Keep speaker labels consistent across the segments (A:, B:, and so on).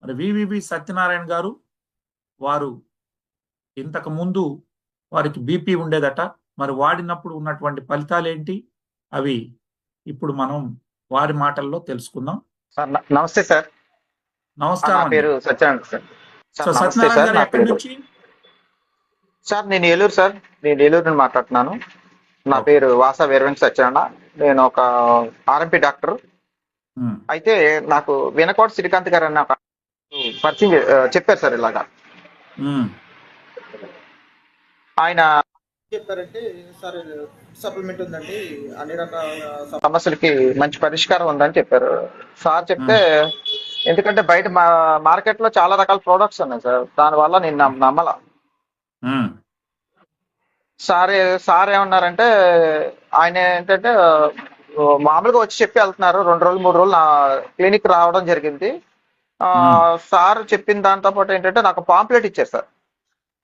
A: మరి వివివి సత్యనారాయణ గారు వారు ఇంతకు ముందు వారికి బీపీ ఉండేదట. మరి వాడినప్పుడు ఉన్నటువంటి ఫలితాలు ఏంటి అవి ఇప్పుడు మనం వారి మాటల్లో తెలుసుకుందాం.
B: సార్ నమస్తే సార్. నా
A: నమస్కారం అండి.
B: పేరు సత్యనారాయణ సార్.
A: సో
B: సార్ నమస్తే
A: సత్యనారాయణ
B: సార్.
A: గారు
B: నా
A: ఎక్కడి
B: పేరు
A: నుంచి?
B: సార్ నేను ఏలూరు సార్. నేను ఏలూరు నుండి మాట్లాడుతున్నాను. నా
A: ఓకే.
B: పేరు వాసా వీరవెంకట సత్యనారాయణ. నేను ఒక ఆర్ఎంపీ డాక్టర్.
A: ఉమ్,
B: అయితే నాకు వినకోట శ్రీకాంత్ గారు అన్న ఒక పరిచయం చెప్పారు సార్. ఇలాగా
A: ఉమ్,
B: ఆయన చెప్పారంటే సార్ సప్లిమెంట్ ఉందండి, అన్ని రకాల సమస్యలకి మంచి పరిష్కారం ఉందని చెప్పారు సార్. చెప్తే
A: ఉమ్,
B: ఎందుకంటే బయట మార్కెట్ లో చాలా రకాల ప్రోడక్ట్స్ ఉన్నాయి సార్. దానివల్ల నేను నమ్మల.
A: ఉమ్,
B: సార్ ఏమన్నారంటే, ఆయన ఏంటంటే మామూలుగా వచ్చి చెప్పి వెళ్తున్నారు. 2 రోజులు 3 రోజులు నా క్లినిక్ రావడం జరిగింది.
A: ఉమ్,
B: సార్ చెప్పిన దాంతో పాటు ఏంటంటే నాకు పాంప్లెట్ ఇచ్చారు సార్.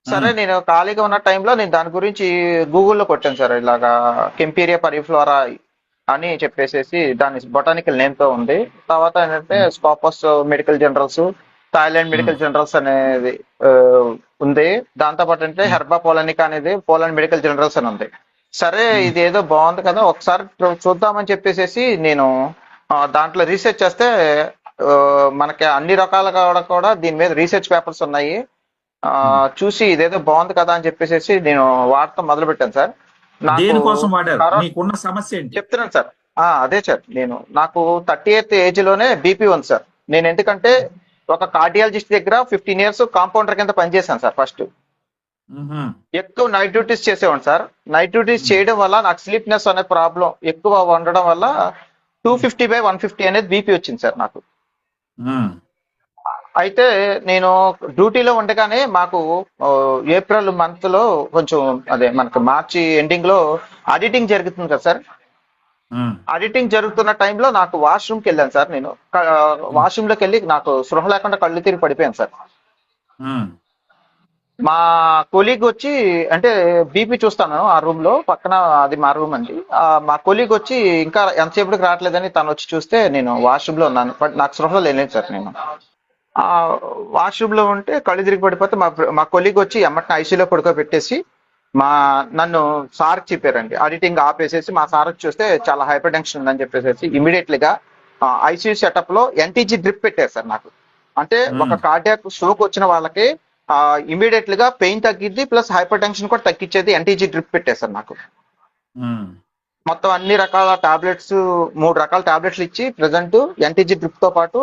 B: సరే
A: ఉమ్,
B: నేను ఖాళీగా ఉన్న టైంలో నేను దాని గురించి గూగుల్లో కొట్టాను సార్. ఇలాగా కెంపీరియా పరిఫ్లోరా అని చెప్పేసేసి దాని బొటానికల్ నేమ్ తో ఉంది. తర్వాత ఏంటంటే
A: ఉమ్,
B: స్కాపస్ మెడికల్ జనరల్స్, థాయిలాండ్
A: ఉమ్,
B: మెడికల్ జనరల్స్ అనేది ఆ, ఉంది. దాంతో పాటు అంటే
A: ఉమ్,
B: హెర్బా పోలానికా అనేది పోలాండ్ మెడికల్ జనరల్స్ అని ఉంది. సరే
A: ఉమ్,
B: ఇది ఏదో బాగుంది కదా, ఒకసారి చూద్దామని చెప్పేసేసి నేను దాంట్లో రీసెర్చ్ చేస్తే ఆ, మనకి అన్ని రకాలుగా కూడా దీని మీద రీసెర్చ్ పేపర్స్ ఉన్నాయి.
A: ఉమ్.
B: చూసి ఇదేదో బాగుంది కదా అని చెప్పేసి నేను వాడటం మొదలు పెట్టాను సార్. నాకు
A: దేనికోసం వాడారు?
B: కరోనా
A: మీకున్న సమస్య ఏంటి?
B: చెప్తున్నాను సార్. అదే సార్, నాకు 38th ఏజ్ లోనే బీపీ ఉంది సార్. నేను ఎందుకంటే ఒక కార్డియాలజిస్ట్ దగ్గర 15 years కాంపౌండర్ కింద పనిచేశాను సార్. ఫస్ట్
A: ఉహు,
B: ఎక్కువ నైట్ డ్యూటీస్ చేసేవాడిని సార్. నైట్ డ్యూటీస్
A: ఉమ్,
B: చేయడం వల్ల నాకు స్లీప్నెస్ అనే ప్రాబ్లం ఎక్కువ ఉండడం వల్ల 250/150 అనేది బీపీ వచ్చింది సార్ నాకు.
A: ఉమ్,
B: అయితే నేను డ్యూటీలో ఉండగానే మాకు ఏప్రిల్ మంత్ లో కొంచెం అదే మనకు మార్చి ఎండింగ్ లో ఆడిటింగ్ జరుగుతుంది కదా సార్.
A: ఉమ్,
B: ఆడిటింగ్ జరుగుతున్న టైంలో నాకు వాష్రూమ్కి వెళ్ళాను సార్. నేను
A: ఉమ్,
B: వాష్రూమ్ లోకి వెళ్ళి నాకు స్పృహ లేకుండా కళ్ళు తిరిగి పడిపోయాను సార్.
A: ఉమ్,
B: మా కొలీగ్ వచ్చి, అంటే బీపీ చూస్తాను ఆ రూమ్ లో పక్కన, అది మా రూమ్ అండి. మా కొలీగ్ వచ్చి ఇంకా ఎంతసేపటికి రావట్లేదని తను వచ్చి చూస్తే నేను వాష్రూమ్ లో ఉన్నాను. బట్ నాకు స్పృహలో లేను సార్. నేను ఆ వాష్రూమ్ లో ఉంటే కళ్ళు తిరిగి పడిపోతే మా కొలీగ్ వచ్చి ఎమ్మటిని ఐసీలో పడుకోబెట్టేసి నన్ను సార్కి చెప్పారండి. ఆడిటింగ్ ఆపేసేసి మా సార్కి చూస్తే చాలా హైపర్ టెన్షన్ ఉందని చెప్పేసి ఇమీడియట్ గా ఐసీయూ సెటప్ లో ఎన్టీజీ డ్రిప్ పెట్టారు సార్ నాకు. అంటే
A: ఉమ్,
B: ఒక కార్డియాక్ స్ట్రోక్ వచ్చిన వాళ్ళకి ఇమీడియట్ గా పెయిన్ తగ్గిద్ది, ప్లస్ హైపర్ టెన్షన్ కూడా తగ్గించేది ఎన్టీజీ డ్రిప్ పెట్టారు సార్ నాకు.
A: ఉమ్,
B: మొత్తం అన్ని రకాల టాబ్లెట్స్, 3 రకాల టాబ్లెట్స్ ఇచ్చి ప్రెసెంట్ ఎన్టీజీ డ్రిప్ తో పాటు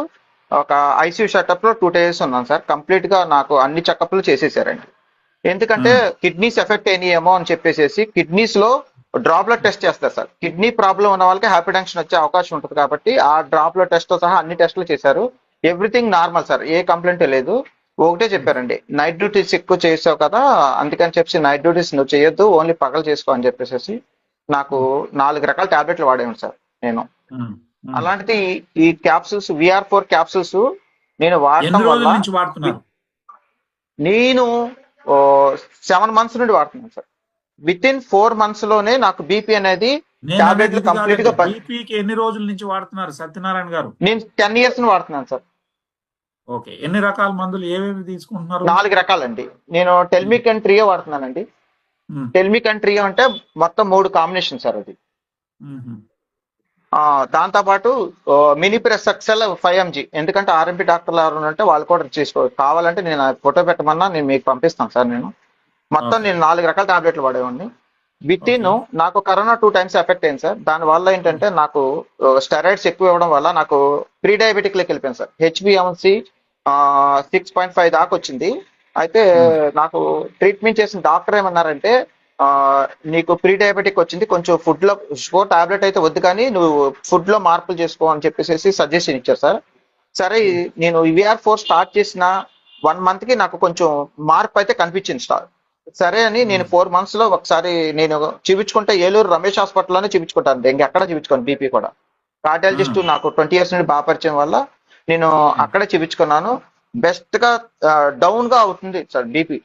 B: ఒక ఐసీయూ సెటప్ లో 2 days ఉన్నాను సార్. కంప్లీట్ గా నాకు అన్ని చెకప్లు చేసేసారండి. ఎందుకంటే
A: ఉమ్,
B: కిడ్నీస్ ఎఫెక్ట్ అయినాయేమో అని చెప్పేసి కిడ్నీస్ లో డ్రాప్లెట్ టెస్ట్ చేస్తారు సార్. కిడ్నీ ప్రాబ్లం ఉన్న వాళ్ళకి హైపర్ టెన్షన్ వచ్చే అవకాశం ఉంటుంది కాబట్టి ఆ డ్రాప్లెట్ టెస్ట్ తో సహా అన్ని టెస్టులు చేశారు. ఎవ్రీథింగ్ నార్మల్ సార్, ఏ కంప్లైంట్ లేదు. ఒకటే చెప్పారండి, నైట్ డ్యూటీస్ ఎక్కువ చేసావు కదా, అందుకని చెప్పి నైట్ డ్యూటీస్ నువ్వు చేయొద్దు, ఓన్లీ పగలు చేసుకో అని చెప్పేసి నాకు 4 రకాల టాబ్లెట్లు వాడాను సార్ నేను.
A: ఉమ్, ఉమ్.
B: అలాంటిది ఈ క్యాప్సూల్స్ VR4 క్యాప్సూల్స్ నేను వాడటం
A: ఎన్ని
B: వల్ల
A: రోజుల నుంచి వాడుతున్నారు?
B: నేను 7 months నుండి వాడుతున్నాను సార్. విత్ ఇన్ 4 months లోనే నాకు బీపీ అనేది
A: నేను అనేది
B: టాబ్లెట్లు
A: ఇది
B: కంప్లీట్
A: కాదండి.
B: గా
A: బీపీకి ఎన్ని రోజుల నుంచి వాడుతున్నారు సత్యనారాయణ గారు?
B: నేను 10 years ని వాడుతున్నాను సార్.
A: ఓకే. ఎన్ని రకాల మందులు ఏవేవి తీసుకుంటున్నారు?
B: 4 రకాలండి. నేను టెల్మిక్ అండ్ ట్రియో వాడుతున్నానండి.
A: ఉమ్,
B: టెల్మిక్ అండ్ ట్రియో అంటే మొత్తం 3 కాంబినేషన్ సార్ అది.
A: ఉమ్,
B: దాంతో పాటు మినిప్రెస్ ఎక్సెల్ 5 mg, ఎందుకంటే ఆర్ఎంపీ డాక్టర్లు ఎవరు అంటే వాళ్ళు కూడా చేసుకోవచ్చు. కావాలంటే నేను ఫోటో పెట్టమన్నా నేను మీకు పంపిస్తాను సార్. నేను మొత్తం
A: ఓకే.
B: నేను 4 రకాల టాబ్లెట్లు వాడేవాడిని. With in
A: okay.
B: నాకు కరోనా 2 times ఎఫెక్ట్ అయింది సార్. దాని వల్ల ఏంటంటే నాకు స్టెరాయిడ్స్ ఎక్కువ ఇవ్వడం వల్ల నాకు ప్రీ డయాబెటిక్ లోకి వెళ్ళిపోయింది సార్. హెచ్బిఎంసి 6.5 దాకా వచ్చింది. అయితే
A: ఉమ్,
B: నాకు ట్రీట్మెంట్ చేసిన డాక్టర్ ఏమన్నారంటే, ఆ, నీకు ప్రీ డయాబెటిక్ వచ్చింది, కొంచెం ఫుడ్ లో టాబ్లెట్ అయితే వద్దు కానీ నువ్వు ఫుడ్ లో మార్పులు చేసుకో అని చెప్పేసి సజెషన్ ఇచ్చారు సార్. సరే
A: ఉమ్,
B: నేను VR4 స్టార్ట్ చేసిన 1 month కి నాకు కొంచెం మార్పు అయితే కనిపించింది స్టార్. సరే అని నేను
A: ఉమ్,
B: 4 months లో ఒకసారి నేను చూపించుకుంటే ఏలూరు రమేష్ హాస్పిటల్లోనే చూపించుకుంటాను, ఇంకెక్కడ చూపించుకోను బీపీ కూడా. కార్డియాలజిస్ట్
A: ఉమ్,
B: నాకు 20 years నుండి బాగా పరిచయం వల్ల నేను
A: ఉమ్,
B: అక్కడే చూపించుకున్నాను. బెస్ట్ గా డౌన్ గా అవుతుంది సార్ బీపీ.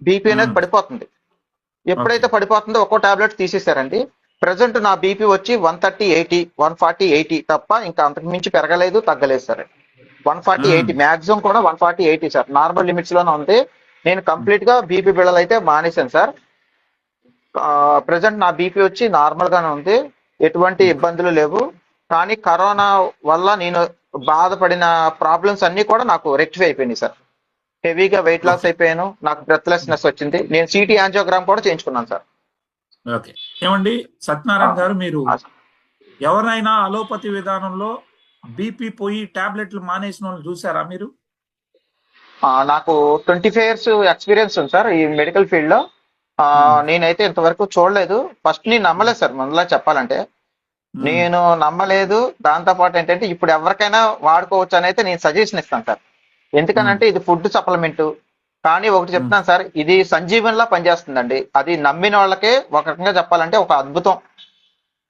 B: బీపీ అనేది
A: ఉమ్.
B: పడిపోతుంది.
A: ఓకే.
B: ఎప్పుడైతే పడిపోతుందో ఒక్కో టాబ్లెట్ తీసేశారండి. ప్రెసెంట్ నా బీపీ వచ్చి 130/80, 140/80 తప్ప ఇంకా అంతకు మించి పెరగలేదు, తగ్గలేదు సార్. 140/80 మాక్సిమం కూడా 140/80 సార్, నార్మల్ లిమిట్స్ లోనే ఉంది. నేను కంప్లీట్ గా బీపీ బిళ్ళలు అయితే మానేశాను సార్. ప్రెసెంట్ నా బీపీ వచ్చి నార్మల్ గానే ఉంది, ఎటువంటి ఇబ్బందులు లేవు. కానీ కరోనా వల్ల నేను బాధపడిన ప్రాబ్లమ్స్ అన్ని కూడా నాకు రెక్టిఫై అయిపోయినాయి సార్. హెవీగా వెయిట్ లాస్
A: ఓకే
B: అయిపోయాను, నాకు బ్రెత్లెస్నెస్ వచ్చింది. నేను సిటీ యాంజియోగ్రామ్ కూడా చేయించుకున్నాను సార్.
A: ఓకే ఏమండి సత్యనారాయణ గారు, మీరు
B: ఆ,
A: ఎవరైనా అలోపతి విధానంలో బీపీ పోయి టాబ్లెట్లు మానేసిన వాళ్ళు చూసారా మీరు?
B: నాకు 25 years ఎక్స్పీరియన్స్ ఉంది సార్ ఈ మెడికల్ ఫీల్డ్ లో.
A: ఉమ్,
B: నేనైతే ఇంతవరకు చూడలేదు. ఫస్ట్ నేను నమ్మలేదు సార్, ముందులా చెప్పాలంటే
A: ఉమ్,
B: నేను నమ్మలేదు. దాంతో పాటు ఏంటంటే ఇప్పుడు ఎవరికైనా వాడుకోవచ్చు అని అయితే నేను సజెషన్ ఇస్తాను సార్.
A: ఉమ్,
B: ఎందుకనంటే ఇది ఫుడ్ సప్లిమెంట్. కానీ ఒకటి
A: ఉమ్,
B: చెప్తాను సార్, ఇది సంజీవనిలా పనిచేస్తుందండి. అది నమ్మిన వాళ్ళకే ఒక రకంగా చెప్పాలంటే ఒక అద్భుతం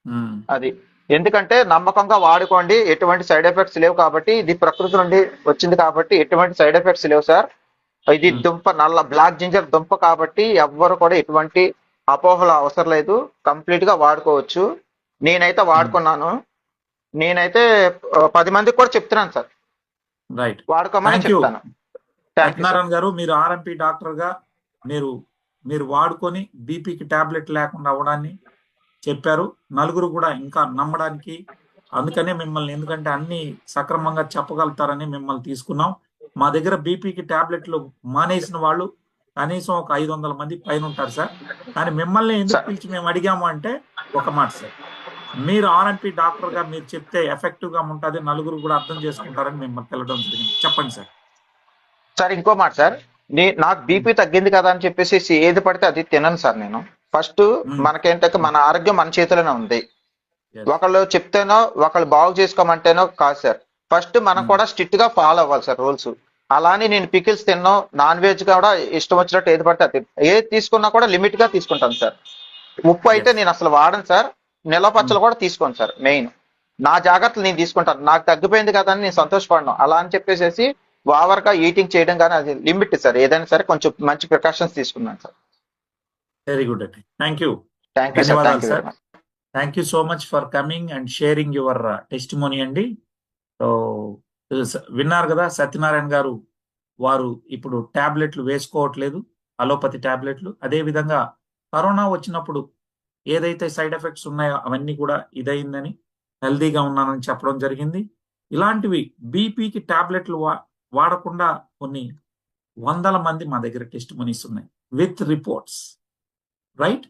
A: ఉమ్,
B: అది. ఎందుకంటే నమ్మకంగా వాడుకోండి, ఎటువంటి సైడ్ ఎఫెక్ట్స్ లేవు. కాబట్టి ఇది ప్రకృతి నుండి వచ్చింది కాబట్టి ఎటువంటి సైడ్ ఎఫెక్ట్స్ లేవు సార్. ఇది
A: ఉమ్,
B: దుంప, నల్ల బ్లాక్ జింజర్ దుంప కాబట్టి ఎవ్వరు కూడా ఎటువంటి అపోహలు అవసరం లేదు, కంప్లీట్ గా వాడుకోవచ్చు. నేనైతే
A: ఉమ్.
B: వాడుకున్నాను. నేనైతే 10 మందికి కూడా చెప్తున్నాను సార్,
A: రైట్.
B: వాడుకోమని
A: థ్యాంక్ యూ
B: చెప్తాను. Thank you sir.
A: Satyanarayana garu, మీరు ఆర్ఎంపీ డాక్టర్ గా మీరు మీరు వాడుకొని బీపీకి టాబ్లెట్ లేకుండా అవ్వడాన్ని చెప్పారు. నలుగురు కూడా ఇంకా నమ్మడానికి, అందుకనే మిమ్మల్ని, ఎందుకంటే అన్ని సక్రమంగా చెప్పగలుగుతారని మిమ్మల్ని తీసుకున్నాం. మా దగ్గర బీపీకి టాబ్లెట్లు మానేసిన వాళ్ళు కనీసం ఒక 500 మంది పైన ఉంటారు సార్. కానీ మిమ్మల్ని ఎందుకు
B: సార్
A: పిలిచి మేము అడిగాము అంటే ఒక మాట సార్, మీరు ఆర్ఎంపీ డాక్టర్ గా మీరు చెప్తే ఎఫెక్టివ్ గా ఉంటుంది, నలుగురు కూడా అర్థం చేసుకుంటారని మిమ్మల్ని తెలడం జరిగింది. చెప్పండి సార్.
B: సార్ ఇంకో మాట సార్, నాకు బీపీ తగ్గింది కదా అని చెప్పేసి ఏది పడితే అది తినను సార్ నేను. ఫస్ట్ మనకేంటంటే మన ఆరోగ్యం మన చేతిలోనే ఉంది.
A: Yes.
B: ఒకళ్ళు చెప్తేనో ఒకళ్ళు బాగు చేసుకోమంటేనో కాదు సార్. ఫస్ట్ మనం కూడా స్ట్రిక్ట్ గా ఫాలో అవ్వాలి సార్ రూల్స్. అలానే నేను పికిల్స్ తిన్నాను, నాన్ వెజ్ కూడా ఇష్టం వచ్చినట్టు ఏది పడితే అది ఏది తీసుకున్నా కూడా లిమిట్ గా తీసుకుంటాను సార్. ఉప్పు అయితే
A: Yes.
B: నేను అసలు వాడను సార్. నిలవ పచ్చలు కూడా తీసుకోను సార్. మెయిన్ నా జాగ్రత్తలు నేను తీసుకుంటాను. నాకు తగ్గిపోయింది కదా అని నేను సంతోషపడను. అలా అని చెప్పేసి ఓవర్ గా ఈటింగ్ చేయడం కానీ అది లిమిట్ సార్. ఏదైనా సరే కొంచెం మంచి ప్రికాషన్స్ తీసుకున్నాను సార్.
A: వెరీ గుడ్ అండి. Thank you.
B: Thank you sir.
A: ధన్యవాదాలు
B: thank you
A: sir.
B: Very much.
A: Thank you so much for coming and sharing your testimony అండి. సో విన్నారు కదా సత్యనారాయణ గారు, వారు ఇప్పుడు టాబ్లెట్లు వేసుకోవట్లేదు, అలోపతి టాబ్లెట్లు. అదేవిధంగా కరోనా వచ్చినప్పుడు ఏదైతే సైడ్ ఎఫెక్ట్స్ ఉన్నాయో అవన్నీ కూడా ఇదైందని, హెల్దీగా ఉన్నానని చెప్పడం జరిగింది. ఇలాంటివి బీపీకి టాబ్లెట్లు వాడకుండా కొన్ని 100 మంది మా దగ్గర టెస్టిమోనీస్ ఉన్నాయి విత్ రిపోర్ట్స్. రైట్.